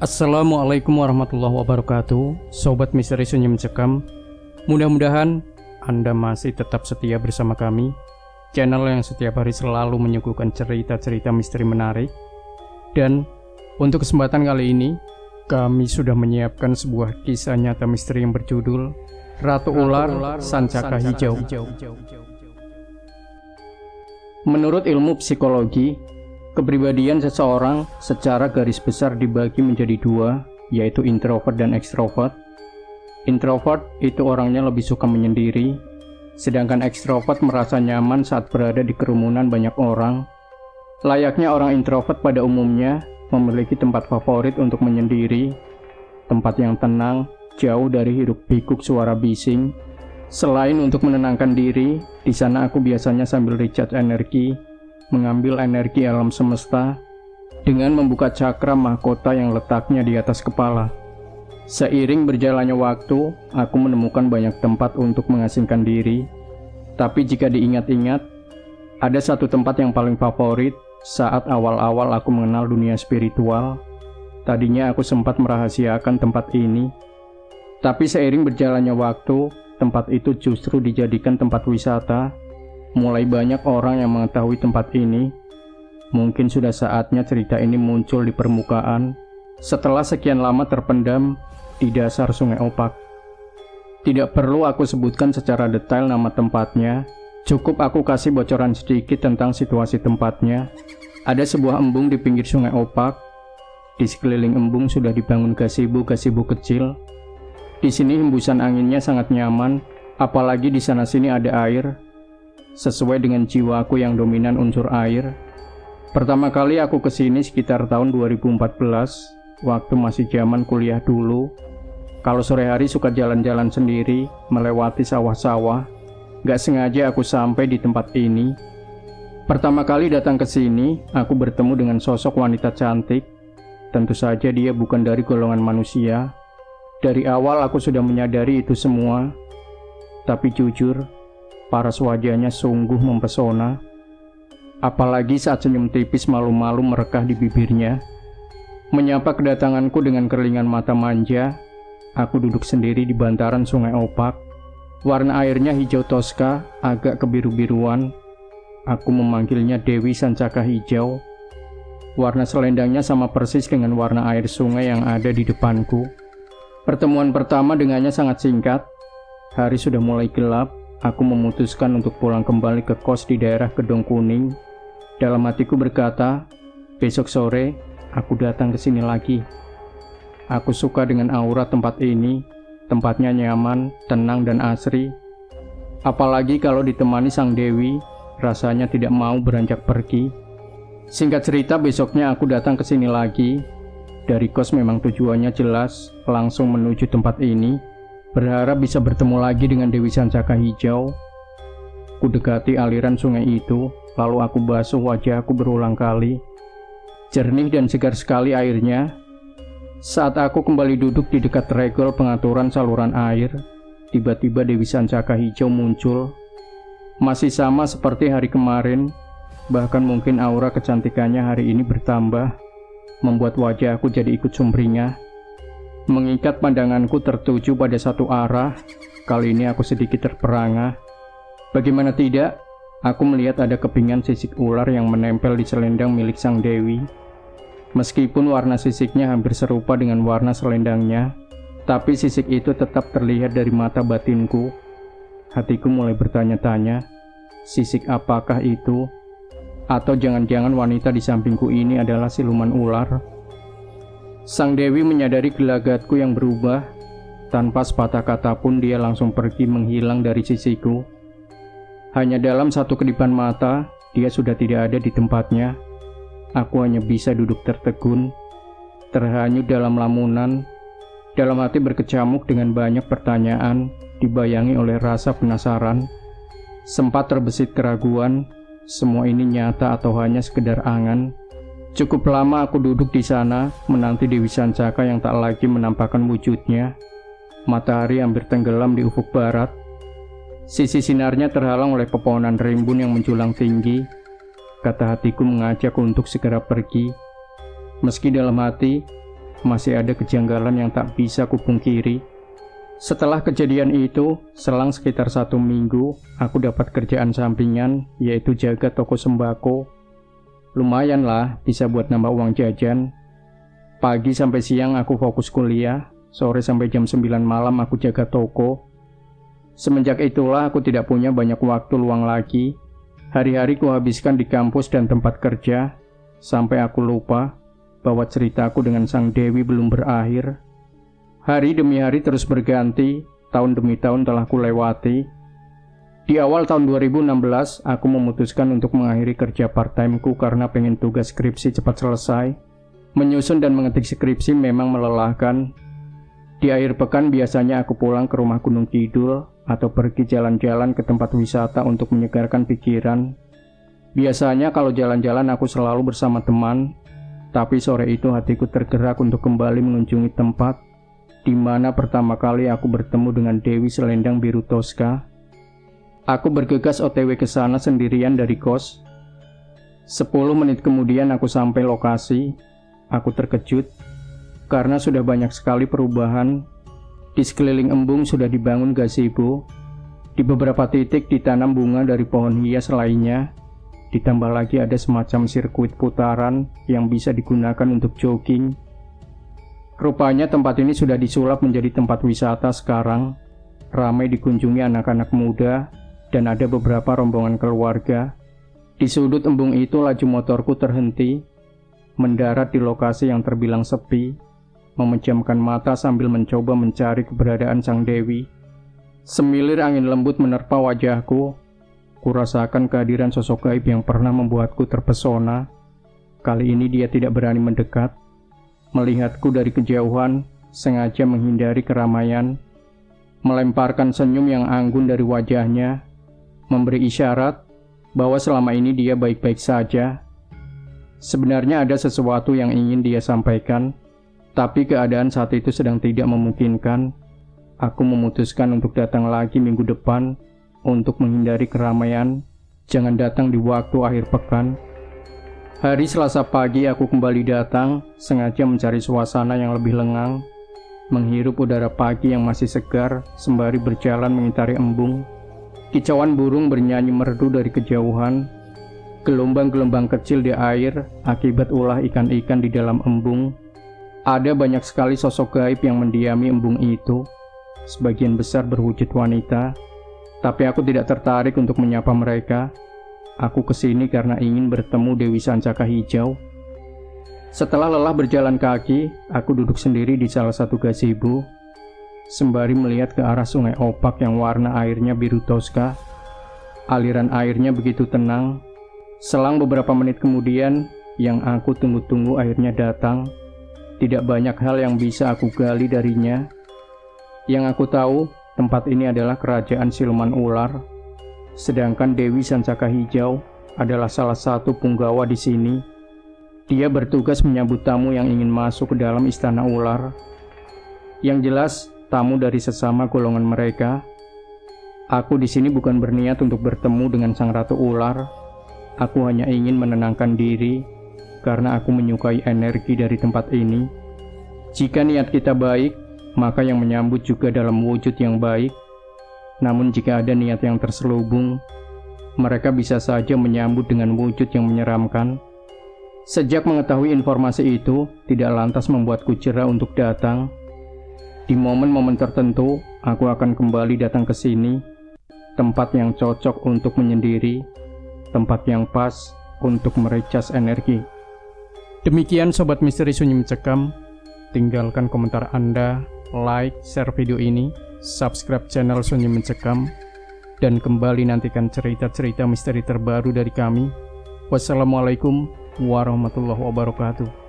Assalamualaikum warahmatullahi wabarakatuh. Sobat Misteri Sunyi Mencekam, mudah-mudahan Anda masih tetap setia bersama kami, channel yang setiap hari selalu menyuguhkan cerita-cerita misteri menarik. Dan untuk kesempatan kali ini, kami sudah menyiapkan sebuah kisah nyata misteri yang berjudul Ratu Ular Sancaka Hijau. Menurut ilmu psikologi, kepribadian seseorang secara garis besar dibagi menjadi dua, yaitu introvert dan extrovert. Introvert itu orangnya lebih suka menyendiri, sedangkan extrovert merasa nyaman saat berada di kerumunan banyak orang. Layaknya orang introvert pada umumnya memiliki tempat favorit untuk menyendiri, tempat yang tenang, jauh dari hiruk-pikuk suara bising. Selain untuk menenangkan diri, di sana aku biasanya sambil recharge energi, mengambil energi alam semesta dengan membuka cakra mahkota yang letaknya di atas kepala. Seiring berjalannya waktu, aku menemukan banyak tempat untuk mengasingkan diri. Tapi jika diingat-ingat, ada satu tempat yang paling favorit saat awal-awal aku mengenal dunia spiritual. Tadinya aku sempat merahasiakan tempat ini, tapi seiring berjalannya waktu, tempat itu justru dijadikan tempat wisata. Mulai banyak orang yang mengetahui tempat ini. Mungkin sudah saatnya cerita ini muncul di permukaan setelah sekian lama terpendam di dasar Sungai Opak. Tidak perlu aku sebutkan secara detail nama tempatnya, cukup aku kasih bocoran sedikit tentang situasi tempatnya. Ada sebuah embung di pinggir Sungai Opak. Di sekeliling embung sudah dibangun gazebo-gazebo kecil. Di sini hembusan anginnya sangat nyaman, apalagi di sana-sini ada air. Sesuai dengan jiwaku yang dominan unsur air. Pertama kali aku kesini sekitar tahun 2014, waktu masih zaman kuliah dulu. Kalau sore hari suka jalan-jalan sendiri, melewati sawah-sawah. Gak sengaja aku sampai di tempat ini. Pertama kali datang ke sini, aku bertemu dengan sosok wanita cantik. Tentu saja dia bukan dari golongan manusia. Dari awal aku sudah menyadari itu semua. Tapi jujur, paras wajahnya sungguh mempesona. Apalagi saat senyum tipis malu-malu merekah di bibirnya. Menyapa kedatanganku dengan kerlingan mata manja, aku duduk sendiri di bantaran Sungai Opak. Warna airnya hijau toska, agak kebiru-biruan. Aku memanggilnya Dewi Sancaka Hijau. Warna selendangnya sama persis dengan warna air sungai yang ada di depanku. Pertemuan pertama dengannya sangat singkat. Hari sudah mulai gelap. Aku memutuskan untuk pulang kembali ke kos di daerah Gedong Kuning. Dalam hatiku berkata, besok sore aku datang ke sini lagi. Aku suka dengan aura tempat ini. Tempatnya nyaman, tenang dan asri. Apalagi kalau ditemani sang Dewi, rasanya tidak mau beranjak pergi. Singkat cerita, besoknya aku datang ke sini lagi. Dari kos memang tujuannya jelas, langsung menuju tempat ini. Berharap bisa bertemu lagi dengan Dewi Sancaka Hijau. Kudekati aliran sungai itu, lalu aku basuh wajahku berulang kali. Jernih dan segar sekali airnya. Saat aku kembali duduk di dekat regol pengaturan saluran air, tiba-tiba Dewi Sancaka Hijau muncul. Masih sama seperti hari kemarin, bahkan mungkin aura kecantikannya hari ini bertambah, membuat wajahku jadi ikut sumringah. Mengikat pandanganku tertuju pada satu arah. Kali ini aku sedikit terperangah. Bagaimana tidak, aku melihat ada kepingan sisik ular yang menempel di selendang milik sang Dewi. Meskipun warna sisiknya hampir serupa dengan warna selendangnya, tapi sisik itu tetap terlihat dari mata batinku. Hatiku mulai bertanya-tanya, sisik apakah itu? Atau jangan-jangan wanita di sampingku ini adalah siluman ular? Sang Dewi menyadari gelagatku yang berubah. Tanpa sepatah kata pun dia langsung pergi menghilang dari sisiku. Hanya dalam satu kedipan mata, dia sudah tidak ada di tempatnya. Aku hanya bisa duduk tertegun, terhanyut dalam lamunan. Dalam hati berkecamuk dengan banyak pertanyaan, dibayangi oleh rasa penasaran. Sempat terbesit keraguan, semua ini nyata atau hanya sekedar angan. Cukup lama aku duduk di sana, menanti Dewi Sancaka yang tak lagi menampakkan wujudnya. Matahari hampir tenggelam di ufuk barat. Sisi sinarnya terhalang oleh pepohonan rimbun yang menjulang tinggi. Kata hatiku mengajak untuk segera pergi. Meski dalam hati, masih ada kejanggalan yang tak bisa kupungkiri. Setelah kejadian itu, selang sekitar 1 minggu, aku dapat kerjaan sampingan, yaitu jaga toko sembako. Lumayan lah, bisa buat nambah uang jajan. Pagi sampai siang aku fokus kuliah, sore sampai jam 9 malam aku jaga toko. Semenjak itulah aku tidak punya banyak waktu luang lagi. Hari-hari kuhabiskan di kampus dan tempat kerja, sampai aku lupa bahwa ceritaku dengan Sang Dewi belum berakhir. Hari demi hari terus berganti, tahun demi tahun telah kulewati. Di awal tahun 2016, aku memutuskan untuk mengakhiri kerja part-time-ku karena pengen tugas skripsi cepat selesai. Menyusun dan mengetik skripsi memang melelahkan. Di akhir pekan biasanya aku pulang ke rumah Gunung Kidul atau pergi jalan-jalan ke tempat wisata untuk menyegarkan pikiran. Biasanya kalau jalan-jalan aku selalu bersama teman, tapi sore itu hatiku tergerak untuk kembali mengunjungi tempat di mana pertama kali aku bertemu dengan Dewi Selendang Biru Tosca. Aku bergegas OTW ke sana sendirian dari kos. 10 menit kemudian aku sampai lokasi. Aku terkejut karena sudah banyak sekali perubahan. Di sekeliling embung sudah dibangun gazebo. Di beberapa titik ditanam bunga dari pohon hias lainnya. Ditambah lagi ada semacam sirkuit putaran yang bisa digunakan untuk jogging. Rupanya tempat ini sudah disulap menjadi tempat wisata sekarang. Ramai dikunjungi anak-anak muda dan ada beberapa rombongan keluarga. Di sudut embung itu laju motorku terhenti, mendarat di lokasi yang terbilang sepi, memejamkan mata sambil mencoba mencari keberadaan Sang Dewi. Semilir angin lembut menerpa wajahku. Kurasakan kehadiran sosok gaib yang pernah membuatku terpesona. Kali ini dia tidak berani mendekat. Melihatku dari kejauhan, sengaja menghindari keramaian. Melemparkan senyum yang anggun dari wajahnya, memberi isyarat bahwa selama ini dia baik-baik saja. Sebenarnya ada sesuatu yang ingin dia sampaikan, tapi keadaan saat itu sedang tidak memungkinkan. Aku memutuskan untuk datang lagi minggu depan untuk menghindari keramaian. Jangan datang di waktu akhir pekan. Hari Selasa pagi aku kembali datang, sengaja mencari suasana yang lebih lengang, menghirup udara pagi yang masih segar sembari berjalan mengitari embung. Kicauan burung bernyanyi merdu dari kejauhan. Gelombang-gelombang kecil di air akibat ulah ikan-ikan di dalam embung. Ada banyak sekali sosok gaib yang mendiami embung itu. Sebagian besar berwujud wanita, tapi aku tidak tertarik untuk menyapa mereka. Aku kesini karena ingin bertemu Dewi Sancaka Hijau. Setelah lelah berjalan kaki, aku duduk sendiri di salah satu gazebo, sembari melihat ke arah sungai opak yang warna airnya biru Tosca. Aliran airnya begitu tenang. Selang beberapa menit kemudian, yang aku tunggu-tunggu akhirnya datang. Tidak banyak hal yang bisa aku gali darinya. Yang aku tahu, tempat ini adalah kerajaan siluman ular. Sedangkan Dewi Sancaka Hijau adalah salah satu punggawa di sini. Dia bertugas menyambut tamu yang ingin masuk ke dalam istana ular. Yang jelas, tamu dari sesama golongan mereka. Aku di sini bukan berniat untuk bertemu dengan sang ratu ular. Aku hanya ingin menenangkan diri karena aku menyukai energi dari tempat ini. Jika niat kita baik, maka yang menyambut juga dalam wujud yang baik. Namun jika ada niat yang terselubung, mereka bisa saja menyambut dengan wujud yang menyeramkan. Sejak mengetahui informasi itu, tidak lantas membuatku jera untuk datang. Di momen-momen tertentu, aku akan kembali datang ke sini. Tempat yang cocok untuk menyendiri, tempat yang pas untuk merecas energi. Demikian Sobat Misteri Sunyi Mencekam. Tinggalkan komentar Anda, like, share video ini, subscribe channel Sunyi Mencekam, dan kembali nantikan cerita-cerita misteri terbaru dari kami. Wassalamualaikum warahmatullahi wabarakatuh.